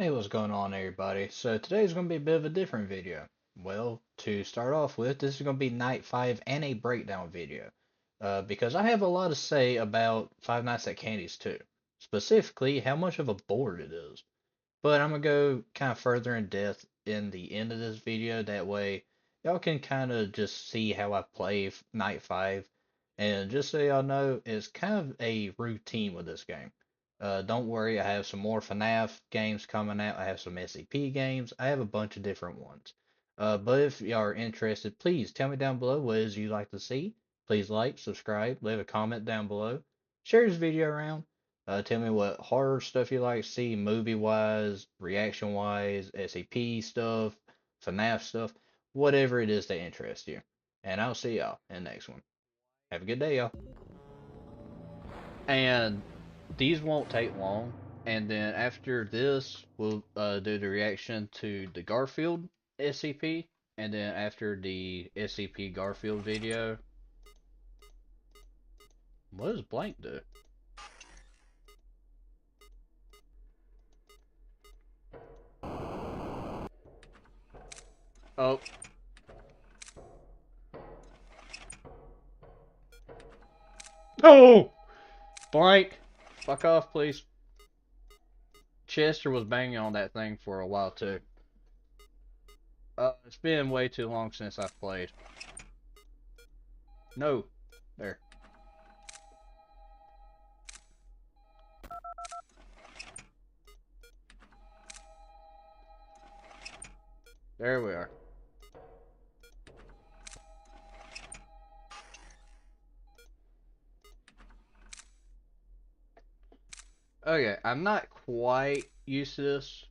Hey, what's going on, everybody? So today's going to be a bit of a different video. Well, to start off with, this is going to be night 5 and a breakdown video. Because I have a lot to say about Five Nights at Candy's too. Specifically, how much of a bore it is. But I'm going to go kind of further in depth in the end of this video. That way, y'all can kind of just see how I play night 5. And just so y'all know, it's kind of a routine with this game. Don't worry, I have some more FNAF games coming out. I have some SCP games. I have a bunch of different ones. But if y'all are interested, please tell me down below what it is you'd like to see. Please like, subscribe, leave a comment down below. Share this video around. Tell me what horror stuff you like to see, movie wise, reaction wise, SCP stuff, FNAF stuff, whatever it is that interests you. And I'll see y'all in the next one. Have a good day, y'all. And these won't take long. And then after this, we'll do the reaction to the Garfield SCP. And then after the SCP Garfield video, what does blank do? Oh. Oh! Blank! Fuck off, please. Chester was banging on that thing for a while, too. It's been way too long since I've played. No. There. There we are. Okay, I'm not quite used to this.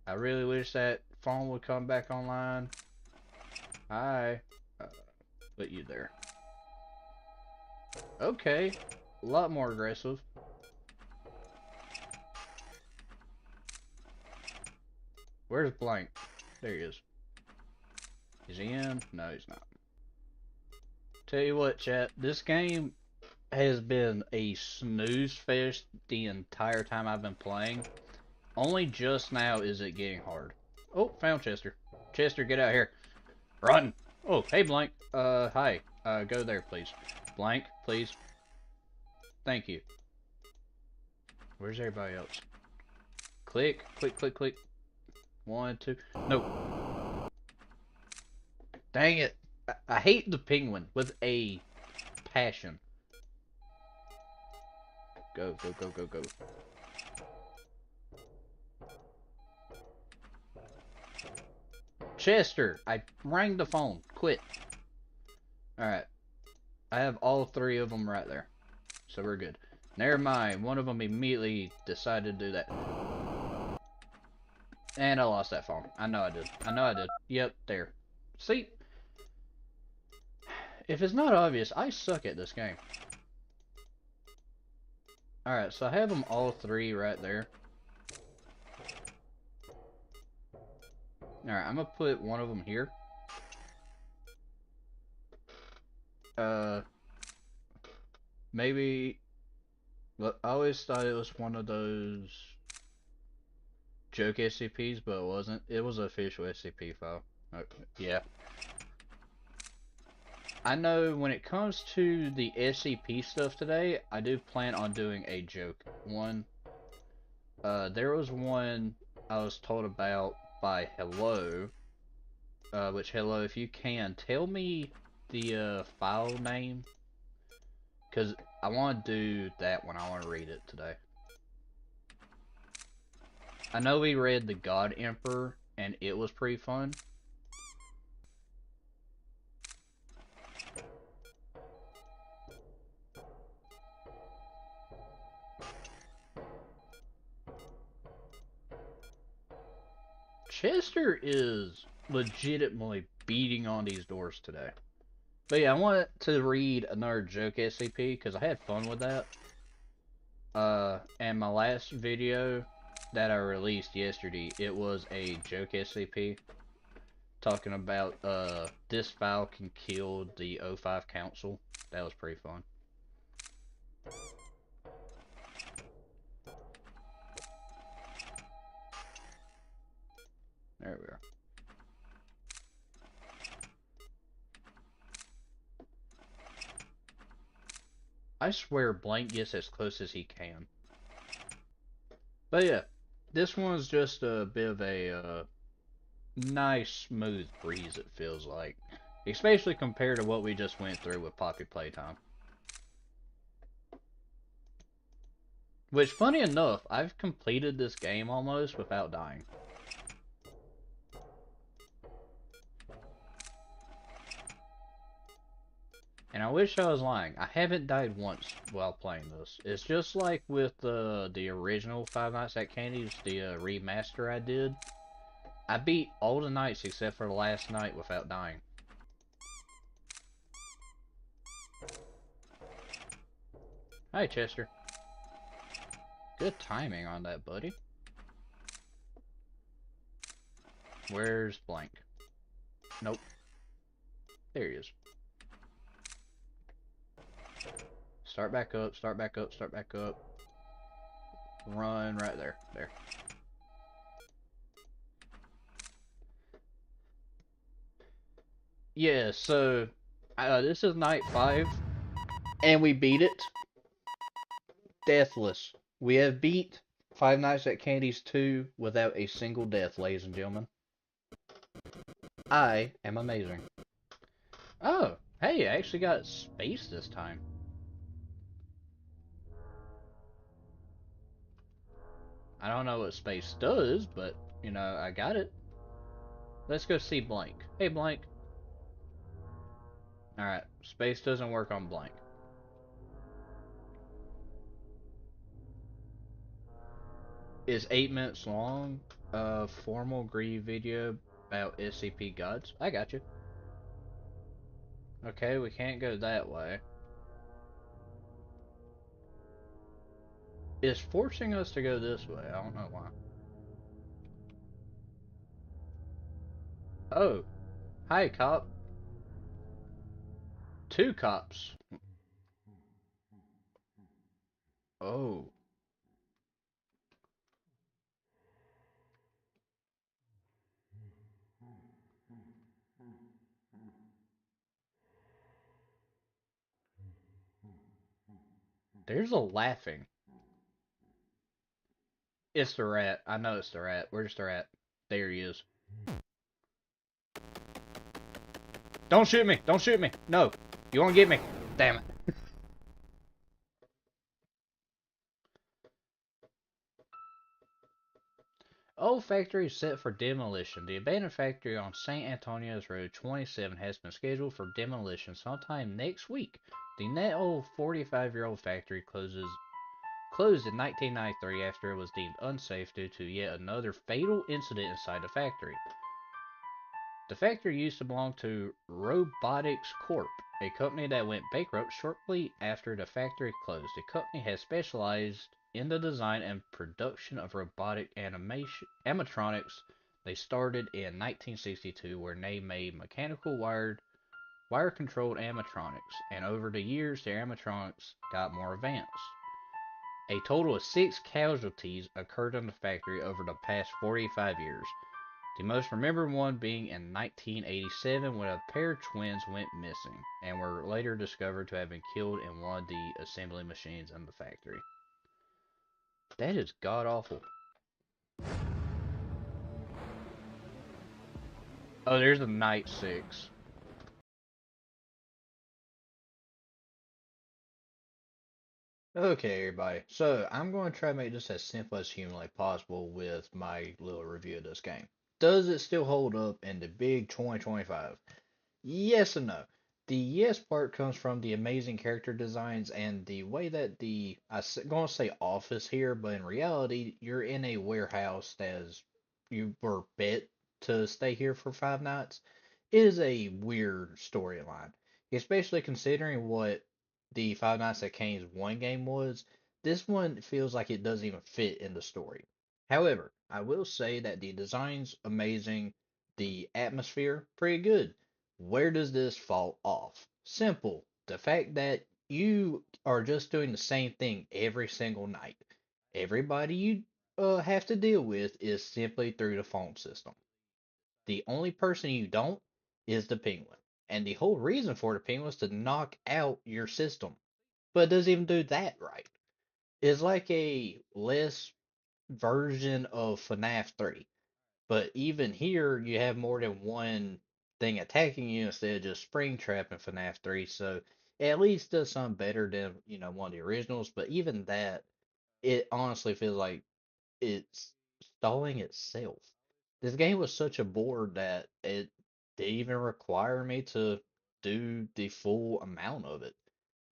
I really wish that phone would come back online. Hi. Put you there. Okay. A lot more aggressive. Where's blank? There he is. Is he in? No, he's not. Tell you what, chat. This game has been a snooze fest the entire time I've been playing. Only just now is it getting hard. Oh, found Chester. Chester, get out here. Run! Oh, hey, Blank. Hi. Go there, please. Blank, please. Thank you. Where's everybody else? Click, click, click, click. 1, 2. No. Dang it. I hate the penguin with a passion. Go, go, go, go, go. Chester, I rang the phone. Quit. Alright. I have all 3 of them right there. So we're good. Never mind. One of them immediately decided to do that. And I lost that phone. I know I did. I know I did. Yep, there. See? If it's not obvious, I suck at this game. Alright, so I have them all 3 right there. Alright, I'm gonna put one of them here. Maybe... Well, I always thought it was one of those joke SCPs, but it wasn't. It was an official SCP file. Okay, yeah. I know when it comes to the SCP stuff today, I do plan on doing a joke one. There was one I was told about by Hello, which Hello, if you can, tell me the file name, because I want to do that one. I want to read it today. I know we read The God Emperor, and it was pretty fun. Chester is legitimately beating on these doors today. But yeah, I wanted to read another joke SCP because I had fun with that. And my last video that I released yesterday, it was a joke SCP talking about this file can kill the O5 council. That was pretty fun. There we are. I swear Blank gets as close as he can. But yeah, this one's just a bit of a nice smooth breeze, it feels like. Especially compared to what we just went through with Poppy Playtime. Which, funny enough, I've completed this game almost without dying. And I wish I was lying. I haven't died once while playing this. It's just like with the original Five Nights at Candy's, the remaster I did. I beat all the nights except for the last night without dying. Hi, Chester. Good timing on that, buddy. Where's Blank? Nope. There he is. Start back up, start back up, start back up. Run right there. There. Yeah, so this is night 5, and we beat it deathless. We have beat Five Nights at Candy's 2 without a single death, ladies and gentlemen. I am amazing. Oh, hey, I actually got space this time. I don't know what space does, but, you know, I got it. Let's go see Blank. Hey, Blank. Alright, space doesn't work on Blank. Is 8 minutes long a formal grieve video about SCP gods? I got you. Okay, we can't go that way. It's forcing us to go this way. I don't know why. Oh, hi, cop. 2 cops. Oh, there's a laughing. It's the rat. I know it's the rat. Where's the rat? There he is. Don't shoot me! Don't shoot me! No! You won't get me! Damn it. Old factory set for demolition. The abandoned factory on St. Antonio's Road 27 has been scheduled for demolition sometime next week. The net old 45-year-old factory closed in 1993 after it was deemed unsafe due to yet another fatal incident inside the factory. The factory used to belong to Robotics Corp., a company that went bankrupt shortly after the factory closed. The company has specialized in the design and production of robotic animatronics. They started in 1962, where they made mechanical wire-controlled animatronics, and over the years their animatronics got more advanced. A total of 6 casualties occurred in the factory over the past 45 years. The most remembered one being in 1987 when a pair of twins went missing and were later discovered to have been killed in one of the assembly machines in the factory. That is god awful. Oh, there's a night 6. Okay, everybody. So I'm going to try to make this as simple as humanly possible with my little review of this game. Does it still hold up in the big 2025? Yes and no. The yes part comes from the amazing character designs and the way that I'm going to say office here, but in reality, you're in a warehouse as you were bet to stay here for 5 nights. It is a weird storyline, especially considering what the Five Nights at Cane's one game was. This one feels like it doesn't even fit in the story. However, I will say that the design's amazing, the atmosphere pretty good. Where does this fall off? Simple. The fact that you are just doing the same thing every single night. Everybody you have to deal with is simply through the phone system. The only person you don't is the penguin. And the whole reason for the penguin is to knock out your system. But it doesn't even do that right. It's like a less version of FNAF 3. But even here, you have more than one thing attacking you instead of just Springtrap in FNAF 3. So it at least does something better than, one of the originals. But even that, it honestly feels like it's stalling itself. This game was such a bore that it didn't even require me to do the full amount of it.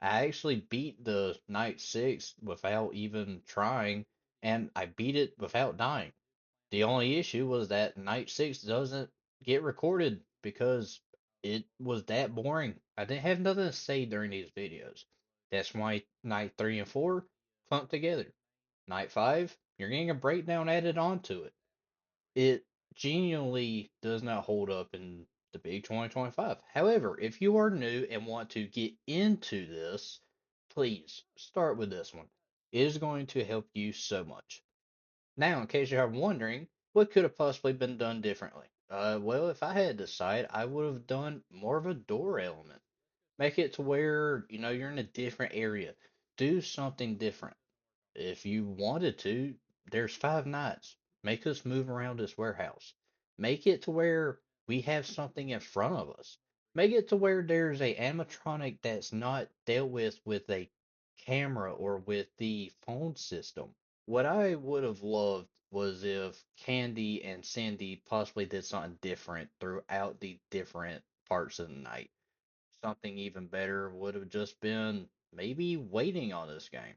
I actually beat the Night 6 without even trying, and I beat it without dying. The only issue was that Night 6 doesn't get recorded because it was that boring. I didn't have nothing to say during these videos. That's why Night 3 and 4 clumped together. Night 5, you're getting a breakdown added onto it. It genuinely does not hold up in the big 2025. However, if you are new and want to get into this, please start with this one. It is going to help you so much. Now, in case you're wondering, what could have possibly been done differently? Well, if I had to decide, I would have done more of a door element. Make it to where, you're in a different area. Do something different. If you wanted to, there's 5 nights. Make us move around this warehouse. Make it to where we have something in front of us. Make it to where there's a animatronic that's not dealt with a camera or with the phone system. What I would have loved was if Candy and Cindy possibly did something different throughout the different parts of the night. Something even better would have just been maybe waiting on this game.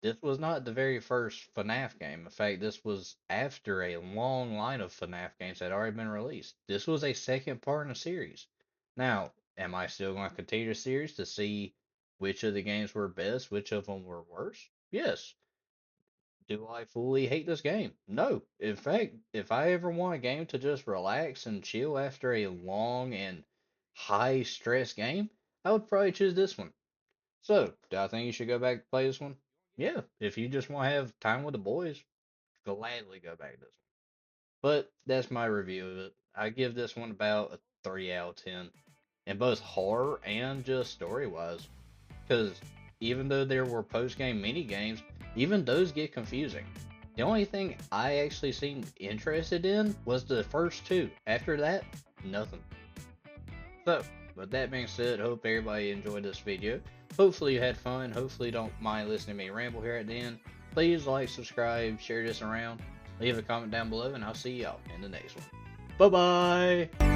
This was not the very first FNAF game. In fact, this was after a long line of FNAF games that had already been released. This was a second part in a series. Now, am I still going to continue the series to see which of the games were best, which of them were worse? Yes. Do I fully hate this game? No. In fact, if I ever want a game to just relax and chill after a long and high stress game, I would probably choose this one. So, do I think you should go back to play this one? Yeah, if you just want to have time with the boys, gladly go back to this one. But that's my review of it. I give this one about a 3 out of 10, in both horror and just story wise. Because even though there were post game mini games, even those get confusing. The only thing I actually seemed interested in was the first two. After that, nothing. So, with that being said, hope everybody enjoyed this video. Hopefully you had fun. Hopefully you don't mind listening to me ramble here at the end. Please like, subscribe, share this around. Leave a comment down below, and I'll see y'all in the next one. Bye-bye!